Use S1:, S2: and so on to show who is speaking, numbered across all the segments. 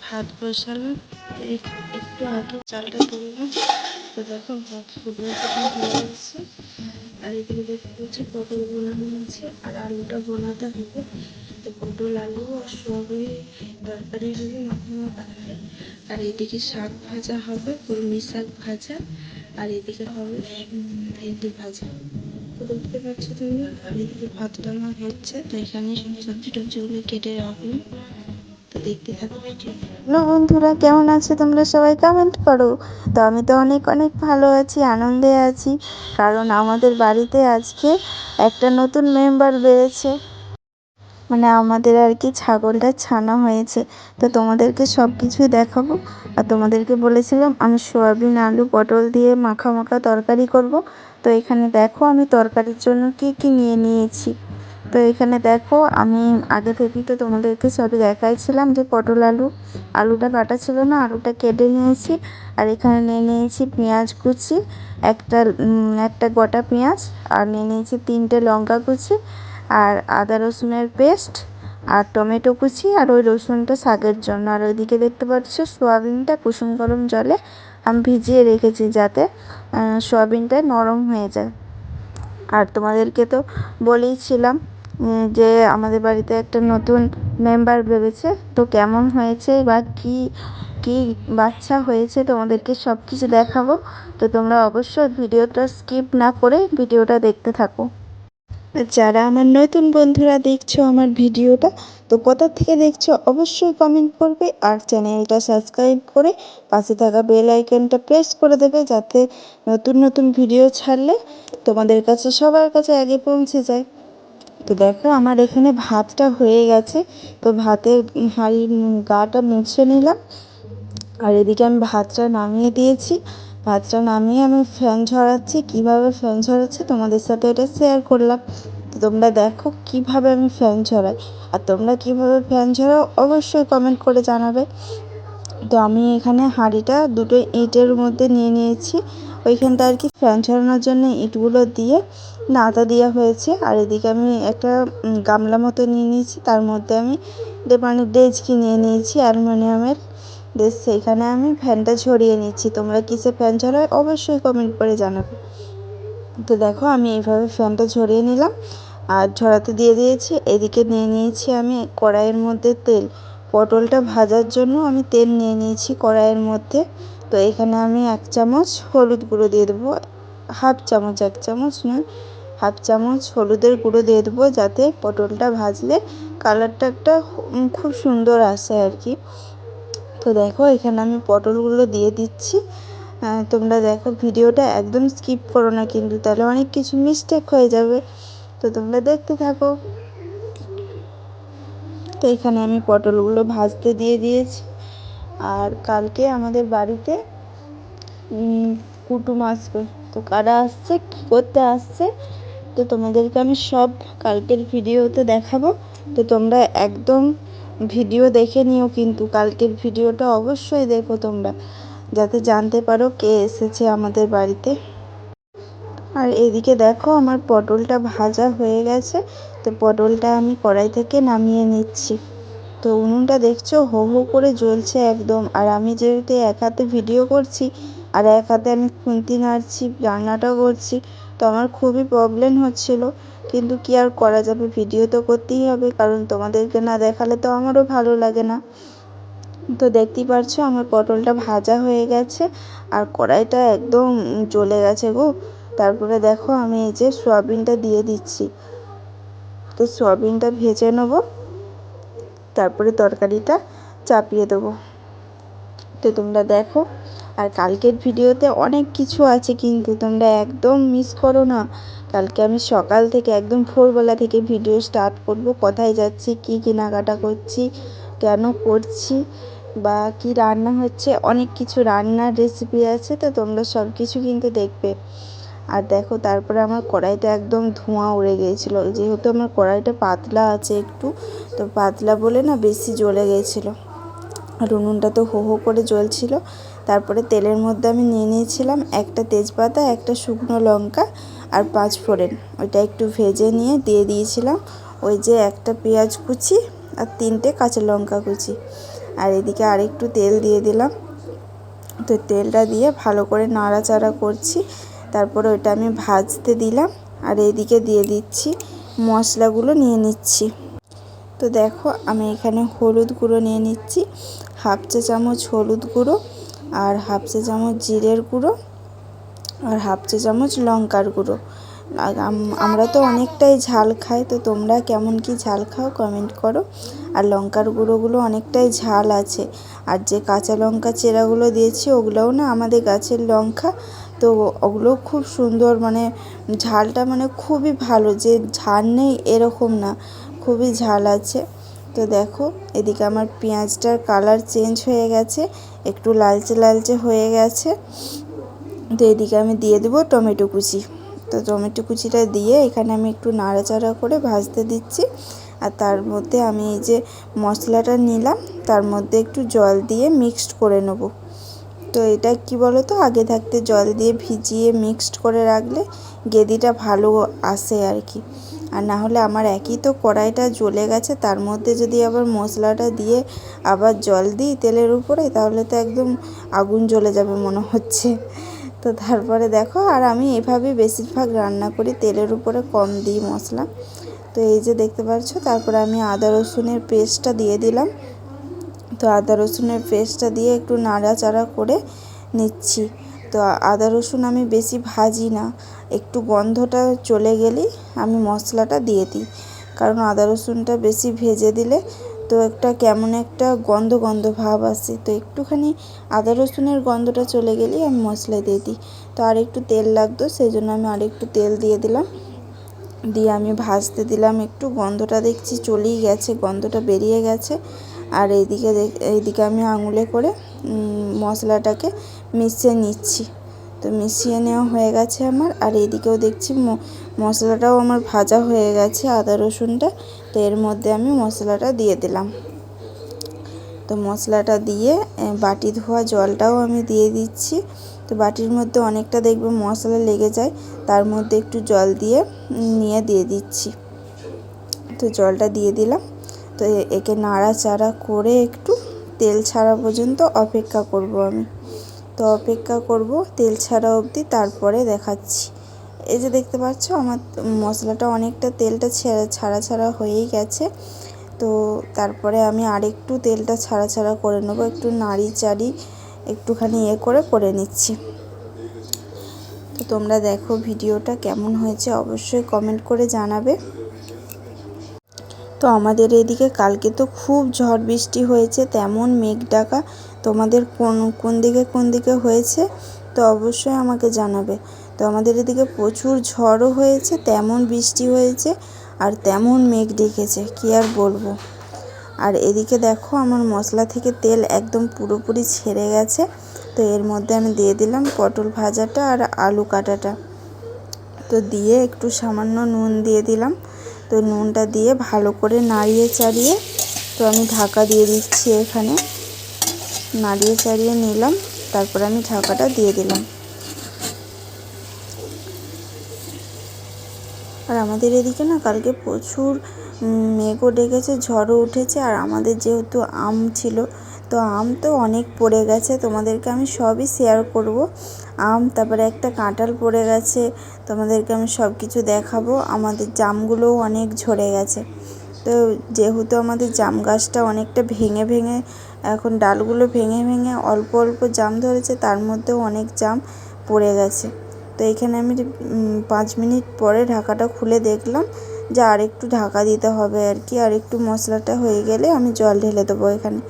S1: ভাত বসালাম, একটু আগে চালটা তুললাম। তো দেখো ভাত ফুটে হয়ে গেছে। আর এদিকে দেখতে পাচ্ছি পটল বোনানো আছে আর আলুটা বোনাতে হবে। তো পটল আলু আর সয়াবিন তরকারি হবে, মাখা মাখা। আর এদিকে শাক ভাজা হবে, কলমি শাক ভাজা। আর এদিকে হবে ভেন্ডি ভাজা। তো দেখতে পাচ্ছ তুমি, আর এদিকে ভাতটা আমার হচ্ছে। তো এখানে সবজি টবজিগুলো কেটে রাখলাম। তো দেখতে থাকো ভিডিও।
S2: হ্যালো বন্ধুরা, কেমন আছো তোমরা? সবাই কমেন্ট করো। তো আমি তো অনেক অনেক ভালো আছি, আনন্দে আছি, কারণ আমাদের বাড়িতে আজকে একটা নতুন মেম্বার বেড়েছে। মানে আমাদের আর কি ছাগলটা ছানা হয়েছে। তো তোমাদেরকে সব কিছুই দেখাবো। আর তোমাদেরকে বলেছিলাম আমি সয়াবিন আলু পটল দিয়ে মাখা মাখা তরকারি করব। তো এখানে দেখো আমি তরকারির জন্য কি কি নিয়ে নিয়েছি। তো এখানে দেখো আমি আগে থেকেই তো তোমাদেরকে সবই দেখাইছিলাম যে পটল আলুটা কাটা ছিল না, আলুটা কেটে নিয়েছি। আর এখানে নিয়ে নিয়েছি পেঁয়াজ কুচি, একটা গোটা পেঁয়াজ, আর নিয়ে নিয়েছি 3টে লঙ্কা কুচি, আর আদা রসুনের পেস্ট, আর টমেটো কুচি, আর ওই রসুনটা শাকের জন্য। আর ওইদিকে দেখতে পাচ্ছ সোয়াবিনটা কুসুম গরম জলে আমি ভিজিয়ে রেখেছি যাতে সোয়াবিনটা নরম হয়ে যায়। আর তোমাদেরকে তো বলেইছিলাম যে আমাদের বাড়িতে একটা নতুন মেম্বার বেড়েছে। তো কেমন হয়েছে বা কি কি বাচ্চা হয়েছে তোমাদেরকে সব কিছু দেখাবো। তো তোমরা অবশ্যই ভিডিওটা স্কিপ না করে ভিডিওটা দেখতে থাকো। যারা আমার নতুন বন্ধুরা দেখছো আমার ভিডিওটা, তো কোথা থেকে দেখছো অবশ্যই কমেন্ট করবে। আর চ্যানেলটা সাবস্ক্রাইব করে পাশে থাকা বেল আইকনটা প্রেস করে দেবে, যাতে নতুন নতুন ভিডিও ছাড়লে তোমাদের কাছে সবার কাছে আগে পৌঁছে যায়। তো দেখো আমার এখানে ভাতটা হয়ে গেছে। তো ভাতের হাঁড়ির গাটা মুছে নিলাম। আর এদিকে আমি ভাতটা নামিয়ে দিয়েছি। ভাতটা নামিয়ে আমি ফ্যান ঝরাচ্ছি। কীভাবে ফ্যান ঝরাচ্ছি তোমাদের সাথে এটা শেয়ার করলাম। তো তোমরা দেখো কিভাবে আমি ফ্যান ঝরাই। আর তোমরা কিভাবে ফ্যান ঝরাও অবশ্যই কমেন্ট করে জানাবে। তো আমি এখানে হাঁড়িটা দুটো ইটের মধ্যে নিয়ে নিয়েছি। ওইখানটা আর কি ফ্যান ঝরানোর জন্য ইটগুলো দিয়ে নাতা দেওয়া হয়েছে। আর এদিকে আমি একটা গামলা মতো নিয়ে নিয়েছি, তার মধ্যে আমি মানে ডেচকি নিয়ে নিয়েছি অ্যালুমিনিয়ামের। বেশ সেইখানে আমি ফ্যানটা ঝরিয়ে নিচ্ছি। তোমরা কিসে ফ্যান ঝরাও অবশ্যই কমেন্ট করে জানাবে। তো দেখো আমি এইভাবে ফ্যানটা ঝরিয়ে নিলাম আর ঝরাতে দিয়ে দিয়েছি। এদিকে নিয়ে নিয়েছি আমি কড়াইয়ের মধ্যে তেল। পটলটা ভাজার জন্য আমি তেল নিয়ে নিয়েছি কড়াইয়ের মধ্যে। তো এখানে আমি 1 চামচ হলুদ গুঁড়ো দিয়ে দেবো, হাফ চামচ, 1 চামচ নয়, হাফ চামচ হলুদের গুঁড়ো দিয়ে দেবো, যাতে পটলটা ভাজলে কালারটা একটা খুব সুন্দর আসে আর কি। তো দেখো এখানে আমি পটলগুলো দিয়ে দিচ্ছি। তোমরা দেখো ভিডিওটা একদম স্কিপ করো না কিন্তু, তাহলে অনেক কিছু মিস্টেক হয়ে যাবে। তো তোমরা দেখতে থাকো। তো এখানে আমি পটলগুলো ভাজতে দিয়ে দিয়েছি। আর কালকে আমাদের বাড়িতে কুটুম আসবে। তো কারা আসছে, কী করতে আসছে, তো তোমাদেরকে আমি সব কালকের ভিডিওতে দেখাবো। তো তোমরা একদম ভিডিও দেখে নিও, কিন্তু কালকের ভিডিওটা অবশ্যই দেখো তোমরা, যাতে জানতে পারো কে এসেছে আমাদের বাড়িতে। আর এদিকে দেখো আমার পটলটা ভাজা হয়ে গেছে। তো পটলটা আমি কড়াই থেকে নামিয়ে নিচ্ছি। তো উনুনটা দেখছো হো হো করে জ্বলছে একদম। আর আমি যেহেতু এক হাতে ভিডিও করছি আর এক হাতে আমি খুন্তি নাড়ছি, রান্নাটাও করছি, তো আমার খুবই প্রবলেম হচ্ছিলো। কিন্তু কি আর করা যাবে, ভিডিও তো করতেই হবে, কারণ তোমাদেরকে না দেখালে তো আমারও ভালো লাগে না। তো দেখতেই পারছো আমার পটলটা ভাজা হয়ে গেছে আর কড়াইটা একদম জ্বলে গেছে গো। তারপরে দেখো আমি এই যে সয়াবিনটা দিয়ে দিচ্ছি। তো সয়াবিনটা ভেজে নেবো, তারপরে তরকারিটা চাপিয়ে দেবো। তো তোমরা দেখো। আর কালকের ভিডিওতে অনেক কিছু আছে, কিন্তু তোমরা একদম মিস করো না। কালকে আমি সকাল থেকে একদম ভোরবেলা থেকে ভিডিও স্টার্ট করব, কোথায় যাচ্ছি, কী কেনাকাটা করছি, কেন করছি, বা কি রান্না হচ্ছে, অনেক কিছু রান্নার রেসিপি আছে। তো তোমরা সব কিছু কিন্তু দেখবে। আর দেখো তারপরে আমার কড়াইটা একদম ধোঁয়া উড়ে গিয়েছিলো, যেহেতু আমার কড়াইটা পাতলা আছে একটু, তো পাতলা বলে না বেশি জ্বলে গিয়েছিলো। আর উনুনটা তো হো হো করে জ্বলছিল। তারপরে তেলের মধ্যে আমি নিয়ে নিয়েছিলাম একটা তেজপাতা, একটা শুকনো লঙ্কা, আর 5 ফোড়ন। ওইটা একটু ভেজে নিয়ে দিয়ে দিয়েছিলাম ওই যে একটা পেঁয়াজ কুচি আর 3টে কাঁচা লঙ্কা কুচি। আর এদিকে আরেকটু তেল দিয়ে দিলাম। তো তেলটা দিয়ে ভালো করে নাড়াচাড়া করছি। তারপরে ওটা আমি ভাজতে দিলাম। আর এদিকে দিয়ে দিচ্ছি মশলাগুলো নিয়ে নিচ্ছি। তো দেখো আমি এখানে হলুদ গুঁড়ো নিয়ে নিচ্ছি, 1/2 চা চামচ হলুদ গুঁড়ো, আর 1/2 চা চামচ জিরের গুঁড়ো, আর 1/2 চা চামচ লঙ্কার গুঁড়ো। আমরা তো অনেকটাই ঝাল খাই, তো তোমরা কেমন কি ঝাল খাও কমেন্ট করো। আর লঙ্কার গুঁড়োগুলো অনেকটাই ঝাল আছে। আর যে কাঁচা লঙ্কা চেরাগুলো দিয়েছি ওগুলোও না আমাদের গাছের লঙ্কা, তো ওগুলো খুব সুন্দর, মানে ঝালটা মানে খুবই ভালো, যে ঝাল নেই এরকম না, খুবই ঝাল আছে। তো দেখো এদিকে আমার পেঁয়াজটার কালার চেঞ্জ হয়ে গেছে, একটু লালচে লালচে হয়ে গেছে। তো এদিকে আমি দিয়ে দেবো টমেটো কুচি। তো টমেটো কুচিটা দিয়ে এখানে আমি একটু নাড়াচাড়া করে ভাজতে দিচ্ছি। আর তার মধ্যে আমি এই যে মশলাটা নিলাম তার মধ্যে একটু জল দিয়ে মিক্সড করে নেব। তো এটা কি বলো তো, আগে থাকতে জল দিয়ে ভিজিয়ে মিক্সড করে রাখলে গ্রেভিটা ভালো আসে আর কি। আর না হলে আমার একই তো কড়াইটা জ্বলে গেছে, তার মধ্যে যদি আবার মশলাটা দিয়ে আবার জল দিই তেলের উপরে, তাহলে তো একদম আগুন জ্বলে যাবে মনে হচ্ছে। তো তারপরে দেখো, আর আমি এভাবেই বেশিরভাগ রান্না করি, তেলের উপরে কম দিই মশলা। তো এই যে দেখতে পাচ্ছ, তারপরে আমি আদা রসুনের পেস্টটা দিয়ে দিলাম। তো আদা রসুনের পেস্টটা দিয়ে একটু নাড়াচাড়া করে নিচ্ছি। তো আদা রসুন আমি বেশি ভাজি না, একটু গন্ধটা চলে গেলেই আমি মশলাটা দিয়ে দিই। কারণ আদা রসুনটা বেশি ভেজে দিলে তো একটা কেমন একটা গন্ধ গন্ধ ভাব আসে। তো একটুখানি আদা রসুনের গন্ধটা চলে গেলেই আমি মশলা দিয়ে দিই। তো আর একটু তেল লাগতো, সেই জন্য আমি আরেকটু তেল দিয়ে দিলাম। দিয়ে আমি ভাজতে দিলাম একটু, গন্ধটা দেখছি চলেই গেছে, গন্ধটা বেরিয়ে গেছে। আর এইদিকে আমি আঙুলে করে মশলাটাকে মিশিয়ে নিচ্ছি। তো মিশিয়ে নেওয়া হয়ে গেছে আমার। আর এইদিকেও দেখছি মশলাটাও আমার ভাজা হয়ে গেছে, আদা রসুনটা। তো এর মধ্যে আমি মশলাটা দিয়ে দিলাম। তো মশলাটা দিয়ে বাটি ধোয়া জলটাও আমি দিয়ে দিচ্ছি। তো বাটির মধ্যে অনেকটা দেখবে মশলা লেগে যায়, তার মধ্যে একটু জল দিয়ে দিয়ে দিচ্ছি। তো জলটা দিয়ে দিলাম। তো একে নাড়াচাড়া করে একটু তেল ছাড়া পর্যন্ত অপেক্ষা করব আমি। তো অপেক্ষা করব তেল ছাড়া অবধি, তারপরে দেখাচ্ছি। এই যে দেখতে পাচ্ছ আমার মশলাটা অনেকটা তেলটা ছাড়া ছাড়া হয়েই গেছে। তো তারপরে আমি আরেকটু তেলটা ছাড়া ছাড়া করে নেব, একটু নাড়ি চাড়ি একটুখানি করে নিচ্ছি। তো তোমরা দেখো ভিডিওটা কেমন হয়েছে অবশ্যই কমেন্ট করে জানাবে। তো আমাদের এদিকে কালকে তো খুব ঝড় বৃষ্টি হয়েছে, তেমন মেঘ ডাকা। তোমাদের কোন দিকে হয়েছে তো অবশ্যই আমাকে জানাবে। তো আমাদের এদিকে প্রচুর ঝড়ও হয়েছে, তেমন বৃষ্টি হয়েছে, আর তেমন মেঘ ডেকেছে, কি আর বলবো। আর এদিকে দেখো আমার মশলা থেকে তেল একদম পুরোপুরি ছেড়ে গেছে। তো এর মধ্যে আমি দিয়ে দিলাম পটল ভাজাটা আর আলু কাটাটা। তো দিয়ে একটু সামান্য নুন দিয়ে দিলাম। তো নুনটা দিয়ে ভালো করে নাড়িয়ে চাড়িয়ে তো আমি ঢাকা দিয়ে দিচ্ছি। এখানে নাড়িয়ে চাড়িয়ে নিলাম, তারপরে আমি ঢাকাটা দিয়ে দিলাম। আর আমাদের এদিকে না কালকে প্রচুর মেঘও ডেকেছে, ঝড়ও উঠেছে। আর আমাদের যেহেতু আম ছিল, তো আম তো অনেক পড়ে গেছে, তোমাদেরকে আমি সবই শেয়ার করব। আম, তারপরে একটা কাঁঠাল পড়ে গেছে, তোমাদেরকে আমি সব কিছু দেখাবো। আমাদের জামগুলোও অনেক ঝরে গেছে। তো যেহেতু আমাদের জাম গাছটা অনেকটা ভেঙে এখন ডালগুলো ভেঙে অল্প অল্প জাম ধরেছে, তার মধ্যেও অনেক জাম পড়ে গেছে। তো এখানে আমি 5 মিনিট পরে ঢাকাটা খুলে দেখলাম যে আর একটু ঢাকা দিতে হবে আর কি। আর একটু মশলাটা হয়ে গেলে আমি জল ঢেলে দেবো এখানে।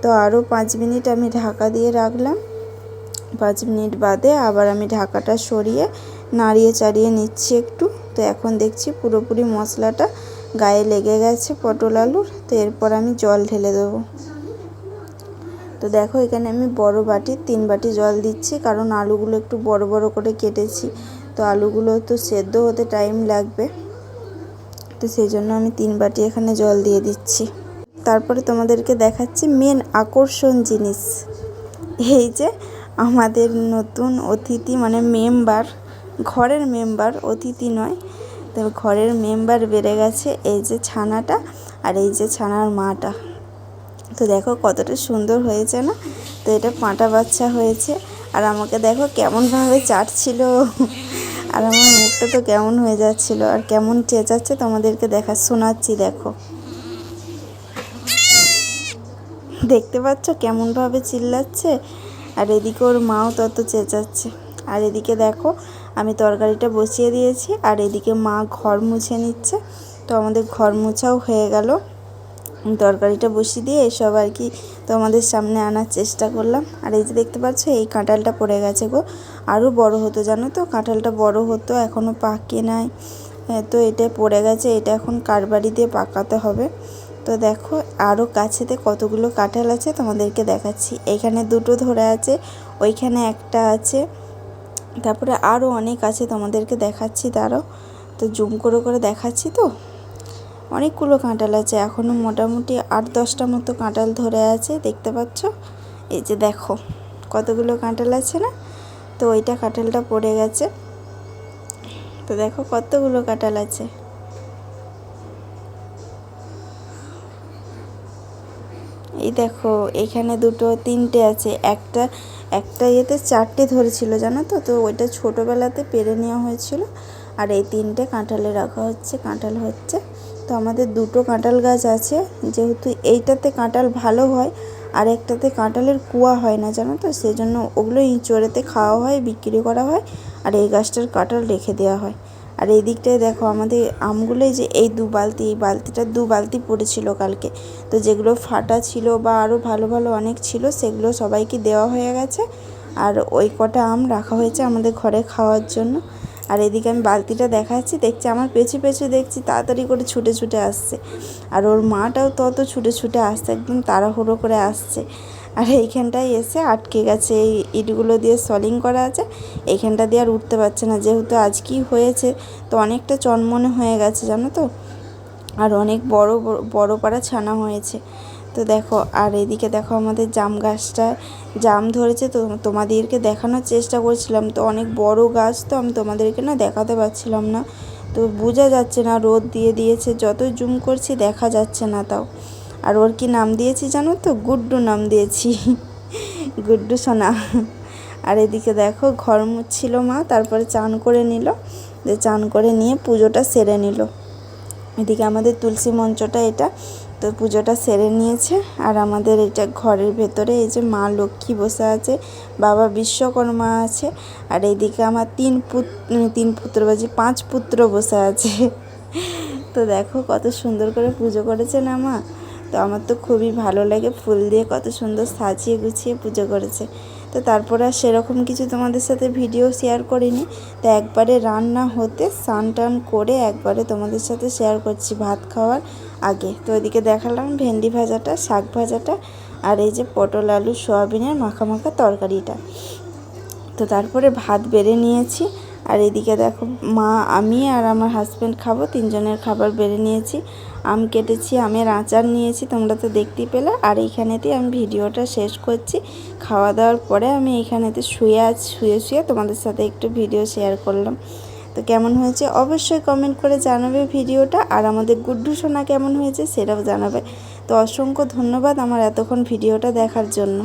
S2: তো আরও 5 মিনিট আমি ঢাকা দিয়ে রাখলাম। 5 মিনিট বাদে আবার আমি ঢাকাটা সরিয়ে নাড়িয়ে চাড়িয়ে নিচ্ছি একটু। তো এখন দেখছি পুরোপুরি মশলাটা গায়ে লেগে গেছে পটল আলুর। তো এরপর আমি জল ঢেলে দেবো। তো দেখো এখানে আমি বড় বাটির 3 বাটি জল দিচ্ছি, কারণ আলুগুলো একটু বড় বড় করে কেটেছি। তো আলুগুলো তো সেদ্ধ হতে টাইম লাগবে, তো সেই জন্য আমি 3 বাটি এখানে জল দিয়ে দিচ্ছি। তারপরে তোমাদেরকে দেখাচ্ছি মেন আকর্ষণ জিনিস। এই যে আমাদের নতুন অতিথি, মানে মেম্বার, ঘরের মেম্বার, অতিথি নয়, তো ঘরের মেম্বার বেড়ে গেছে। এই যে ছানাটা, আর এই যে ছানার মাটা। তো দেখো কতটা সুন্দর হয়েছে না। তো এটা পাঁটা বাচ্চা হয়েছে। আর আমাকে দেখো কেমনভাবে চাটছিল। আর আমার মুখটা তো কেমন হয়ে যাচ্ছিল, আর কেমন চেঁচাচ্ছে তোমাদেরকে শোনাচ্ছি। দেখো, দেখতে পাচ্ছ কেমনভাবে চিল্লাচ্ছে। আর এদিকে ওর মাও তত চেঁচাচ্ছে। আর এদিকে দেখো আমি তরকারিটা বসিয়ে দিয়েছি, আর এদিকে মা ঘর মুছে নিচ্ছে। তো আমাদের ঘর মোছাও হয়ে গেল। তরকারিটা বসিয়ে দিয়ে এসব আর কি তোমাদের সামনে আনার চেষ্টা করলাম। আর এই যে দেখতে পাচ্ছ এই কাঁঠালটা পড়ে গেছে গো, আরও বড় হতো জানো তো, কাঁঠালটা বড় হতো, এখনও পাকে নাই। তো এটা পড়ে গেছে, এটা এখন কারবারি দিয়ে পাকাতে হবে। তো দেখো আরও কাছেতে কতগুলো কাঁঠাল আছে তোমাদেরকে দেখাচ্ছি। এইখানে দুটো ধরে আছে, ওইখানে একটা আছে, তারপরে আরও অনেক আছে তোমাদেরকে দেখাচ্ছি। তারও তো জুম করে করে দেখাচ্ছি। তো অনেকগুলো কাঁঠাল আছে, এখনও মোটামুটি 8-10টা মতো কাঁঠাল ধরে আছে, দেখতে পাচ্ছ। এই যে দেখো কতগুলো কাঁঠাল আছে না। তো ওইটা কাঁঠালটা পড়ে গেছে। তো দেখো কতগুলো কাঁঠাল আছে। এই দেখো এখানে দুটো তিনটে আছে, একটা একটা ইয়েতে 4টে ধরেছিল জানো তো। তো ওইটা ছোটোবেলাতে পেরে নেওয়া হয়েছিল। আর এই 3টে কাঁঠালে রাখা হচ্ছে, কাঁঠাল হচ্ছে। তো আমাদের দুটো কাঁঠাল গাছ আছে, যেহেতু এইটাতে কাঁঠাল ভালো হয় আর একটাতে কাঁঠালের কুয়া হয় না জানো তো, সেজন্য ওগুলো ইঁচড়েতে খাওয়া হয়, বিক্রি করা হয়। আর এই গাছটার কাঁঠাল রেখে দেওয়া হয়। আর এই দিকটায় দেখো আমাদের আমগুলোই যে এই এই বালতিটা 2 বালতি পড়েছিল কালকে। তো যেগুলো ফাটা ছিল বা আরও ভালো ভালো অনেক ছিল, সেগুলো সবাইকে দেওয়া হয়ে গেছে। আর ওই কটা আম রাখা হয়েছে আমাদের ঘরে খাওয়ার জন্য। আর এদিকে আমি বালতিটা দেখাচ্ছি, দেখছি আমার পেছু পেছু দেখছি তাড়াতাড়ি করে ছুটে ছুটে আসছে। আর ওর মাটাও তত ছুটে ছুটে আসছে, একদম তাড়াহুড়ো করে আসছে। আর এইখানটায় এসে আটকে গেছে, এই ইটগুলো দিয়ে সলিং করা আছে, এইখানটা দিয়ে আর উঠতে পারছে না, যেহেতু আজকেই হয়েছে। তো অনেকটা চনমনে হয়ে গেছে জানো তো, আর অনেক বড় পাড়া ছানা হয়েছে। তো দেখো আর এদিকে দেখো আমাদের জাম গাছটা জাম ধরেছে। তো তোমাদেরকে দেখানোর চেষ্টা করছিলাম, তো অনেক বড় গাছ, তো আমি তোমাদেরকে না দেখাতে পারছিলাম না। তো বোঝা যাচ্ছে না, রোদ দিয়ে দিয়েছে, যতই জুম করছি দেখা যাচ্ছে না তাও। আর ওর কি নাম দিয়েছি জানো তো, গুড্ডু নাম দিয়েছি। গুড্ডু সোনা। আর এদিকে দেখো ঘর মুছছিল মা, তারপরে চান করে নিল, যে চান করে নিয়ে পুজোটা সেরে নিল। এদিকে আমাদের তুলসী মঞ্চটা এটা, তো পুজোটা সেরে নিয়েছে। আর আমাদের এটা ঘরের ভেতরে এই যে মা লক্ষ্মী বসে আছে, বাবা বিশ্বকর্মা আছে। আর এইদিকে আমার 5 পুত্র বসে আছে। তো দেখো কত সুন্দর করে পুজো করেছে না মা। তো আমার তো খুবই ভালো লাগে, ফুল দিয়ে কত সুন্দর সাজিয়ে গুছিয়ে পুজো করেছে। তো তারপরে আর সেরকম কিছু তোমাদের সাথে ভিডিও শেয়ার করিনি। তো একবারে রান্না হতে স্নান টান করে একবারে তোমাদের সাথে শেয়ার করছি ভাত খাওয়ার আগে। তো ওইদিকে দেখালাম ভেন্ডি ভাজাটা, শাক ভাজাটা, আর এই যে পটল আলু সয়াবিনের মাখা মাখা তরকারিটা। তো তারপরে ভাত বেড়ে নিয়েছি। আর এদিকে দেখো মা, আমি আর আমার হাজব্যান্ড খাবো, 3জনের খাবার বেড়ে নিয়েছি। আম কেটেছি, আমের আচার নিয়েছি, তোমরা তো দেখতেই পেলে। আর এইখানেতেই আমি ভিডিওটা শেষ করছি। খাওয়া দাওয়ার পরে আমি এইখানেতে শুয়ে তোমাদের সাথে একটু ভিডিও শেয়ার করলাম। তো কেমন হয়েছে অবশ্যই কমেন্ট করে জানাবে ভিডিওটা। আর আমাদের গুড্ডু সোনা কেমন হয়েছে সেটাও জানাবে। তো অসংখ্য ধন্যবাদ আমার এতক্ষণ ভিডিওটা দেখার জন্য।